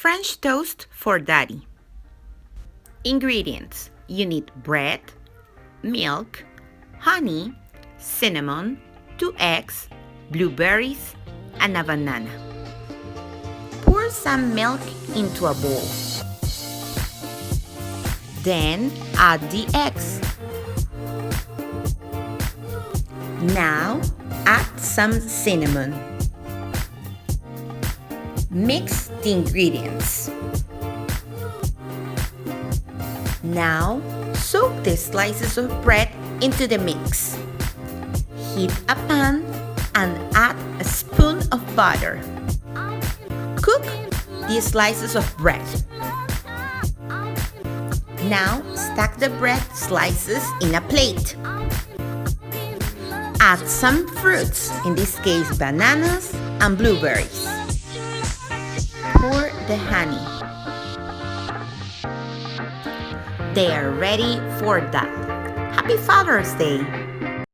French toast for daddy. Ingredients: you need bread, milk, honey, cinnamon, 2 eggs, blueberries, and a banana. Pour some milk into a bowl. Then add the eggs. Now add some cinnamon. Mix the ingredients. Now soak the slices of bread into the mix. Heat a pan and add a spoon of butter. Cook the slices of bread. Now stack the bread slices in a plate. Add some fruits, in this case bananas and blueberries. Pour the honey. They are ready for that. Happy Father's Day!